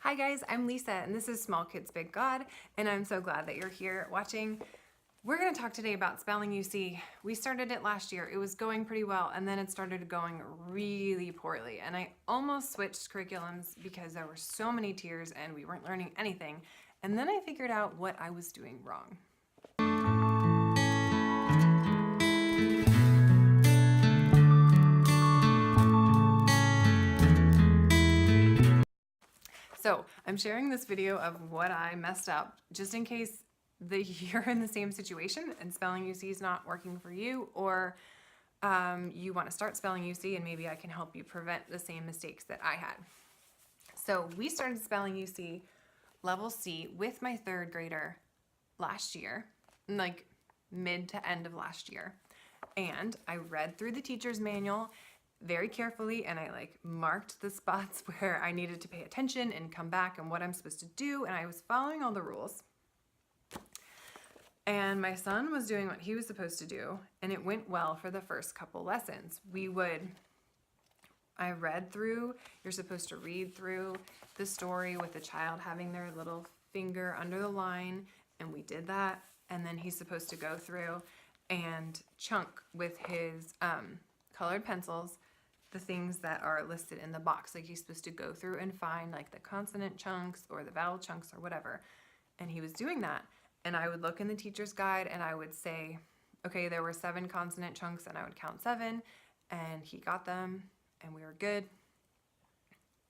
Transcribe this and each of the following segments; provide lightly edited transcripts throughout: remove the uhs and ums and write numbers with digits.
Hi guys, I'm Lisa and this is Small Kids Big God, and I'm so glad that you're here watching. We're going to talk today about spelling UC. We started it last year. It was going pretty well, and then it started going really poorly, and I almost switched curriculums because there were so many tiers and we weren't learning anything. And then I figured out what I was doing wrong. So I'm sharing this video of what I messed up just in case you're in the same situation and spelling UC is not working for you, or you want to start spelling UC and maybe I can help you prevent the same mistakes that I had. So we started spelling UC level C with my third grader last year, like mid to end of last year. And I read through the teacher's manual very carefully, and I marked the spots where I needed to pay attention and come back and what I'm supposed to do, and I was following all the rules. And my son was doing what he was supposed to do, and it went well for the first couple lessons. I read through, you're supposed to read through the story with the child having their little finger under the line, and we did that. And then he's supposed to go through and chunk with his colored pencils the things that are listed in the box. Like he's supposed to go through and find like the consonant chunks or the vowel chunks or whatever. And he was doing that. And I would look in the teacher's guide and I would say, okay, there were 7 consonant chunks, and I would count 7, and he got them and we were good.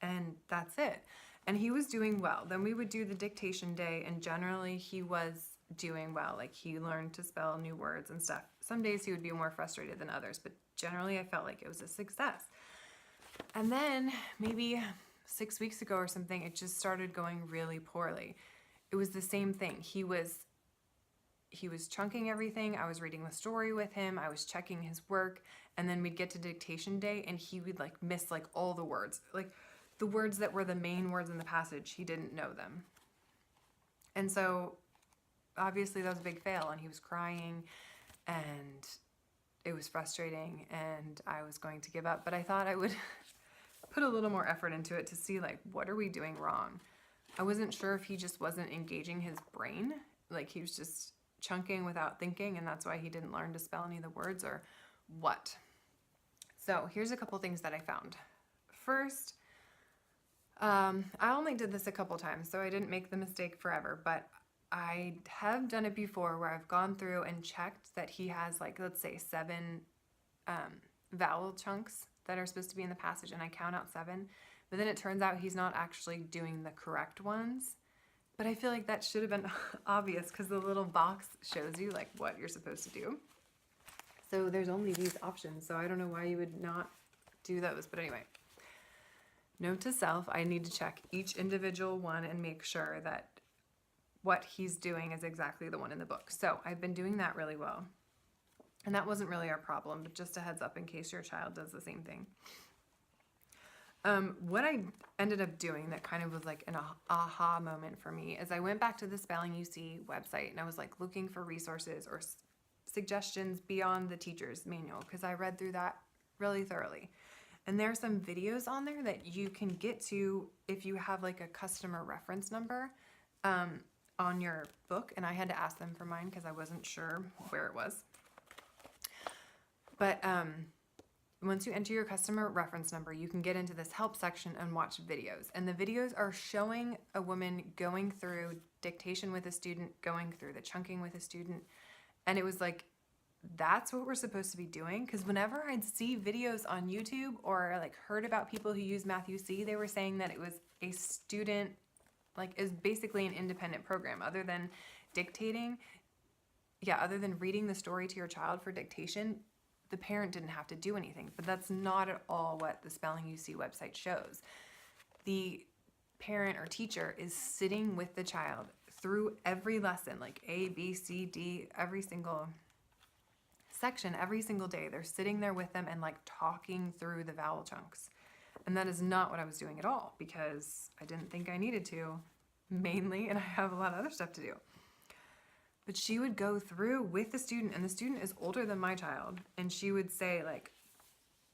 And that's it. And he was doing well. Then we would do the dictation day, and generally he was doing well. Like he learned to spell new words and stuff. Some days he would be more frustrated than others, but generally I felt like it was a success. And then maybe 6 weeks ago or something, it just started going really poorly. It was the same thing. He was chunking everything. I was reading the story with him. I was checking his work, and then we'd get to dictation day and he would miss all the words. The words that were the main words in the passage, he didn't know them. And so obviously that was a big fail, and he was crying and it was frustrating and I was going to give up, but I thought I would put a little more effort into it to see what are we doing wrong. I wasn't sure if he just wasn't engaging his brain, he was just chunking without thinking, and that's why he didn't learn to spell any of the words, or what. So here's a couple things that I found. First, I only did this a couple times, so I didn't make the mistake forever, but I have done it before where I've gone through and checked that he has let's say 7 vowel chunks that are supposed to be in the passage, and I count out 7, but then it turns out he's not actually doing the correct ones. But I feel like that should have been obvious because the little box shows you what you're supposed to do. So there's only these options, so I don't know why you would not do those. But anyway, note to self, I need to check each individual one and make sure that what he's doing is exactly the one in the book. So I've been doing that really well. And that wasn't really our problem, but just a heads up in case your child does the same thing. What I ended up doing that kind of was an aha moment for me is I went back to the Spelling UC website and I was looking for resources or suggestions beyond the teacher's manual, because I read through that really thoroughly. And there are some videos on there that you can get to if you have a customer reference number on your book, and I had to ask them for mine because I wasn't sure where it was. But once you enter your customer reference number, you can get into this help section and watch videos. And the videos are showing a woman going through dictation with a student, going through the chunking with a student. And it was that's what we're supposed to be doing. Because whenever I'd see videos on YouTube or heard about people who use Math UC, they were saying that it was a student, is basically an independent program other than dictating. Yeah, other than reading the story to your child for dictation, the parent didn't have to do anything, but that's not at all what the Spelling UC website shows. The parent or teacher is sitting with the child through every lesson, A, B, C, D, every single section, every single day. They're sitting there with them and talking through the vowel chunks. And that is not what I was doing at all, because I didn't think I needed to, mainly, and I have a lot of other stuff to do. But she would go through with the student, and the student is older than my child, and she would say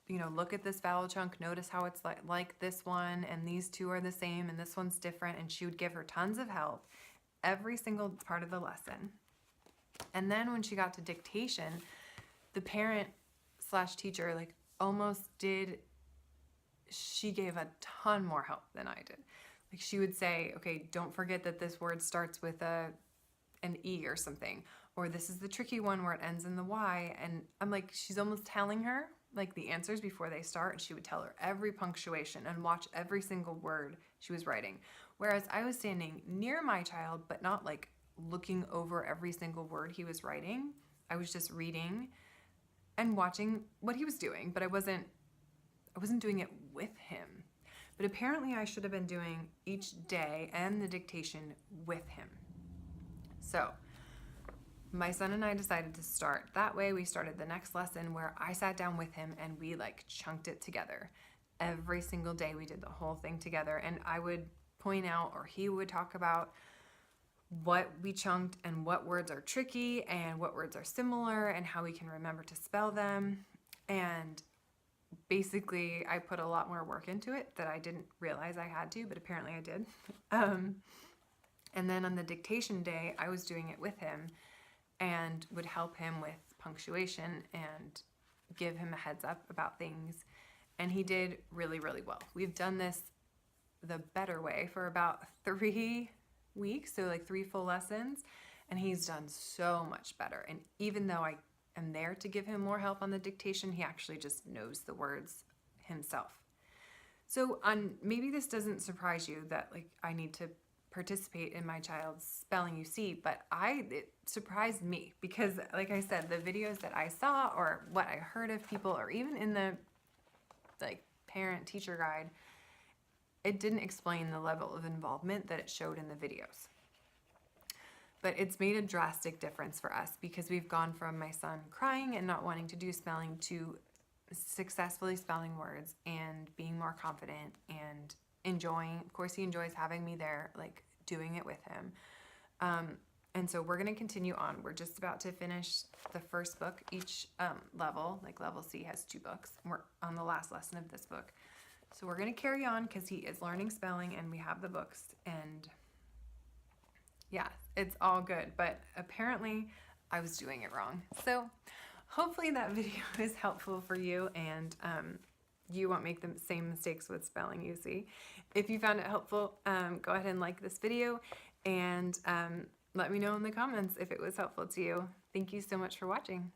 look at this vowel chunk, notice how it's like this one, and these two are the same, and this one's different. And she would give her tons of help every single part of the lesson. And then when she got to dictation, the parent / teacher she gave a ton more help than I did. Like she would say, okay, don't forget that this word starts with an E or something, or this is the tricky one where it ends in the Y. And I'm like, she's almost telling her like the answers before they start, and she would tell her every punctuation and watch every single word she was writing. Whereas I was standing near my child, but not like looking over every single word he was writing. I was just reading and watching what he was doing, but I wasn't doing it with him. But apparently I should have been doing each day and the dictation with him. So my son and I decided to start that way. We started the next lesson where I sat down with him and we like chunked it together. Every single day we did the whole thing together, and I would point out, or he would talk about what we chunked and what words are tricky and what words are similar and how we can remember to spell them. And basically I put a lot more work into it that I didn't realize I had to, but apparently I did. And then on the dictation day, I was doing it with him and would help him with punctuation and give him a heads up about things. And he did really, really well. We've done this the better way for about 3 weeks, so like 3 full lessons, and he's done so much better. And even though I am there to give him more help on the dictation, he actually just knows the words himself. So maybe this doesn't surprise you that like I need to participate in my child's spelling UC, but it surprised me because, like I said, the videos that I saw or what I heard of people, or even in the like parent teacher guide, it didn't explain the level of involvement that it showed in the videos. But it's made a drastic difference for us because we've gone from my son crying and not wanting to do spelling to successfully spelling words and being more confident and enjoying. Of course, he enjoys having me there, like doing it with him. And so we're going to continue on. We're just about to finish the first book. Each level, like level C, has 2 books. We're on the last lesson of this book. So we're going to carry on because he is learning spelling and we have the books. And yeah, it's all good. But apparently I was doing it wrong. So hopefully that video is helpful for you, and you won't make the same mistakes with spelling UC. If you found it helpful, go ahead and like this video, and let me know in the comments if it was helpful to you. Thank you so much for watching.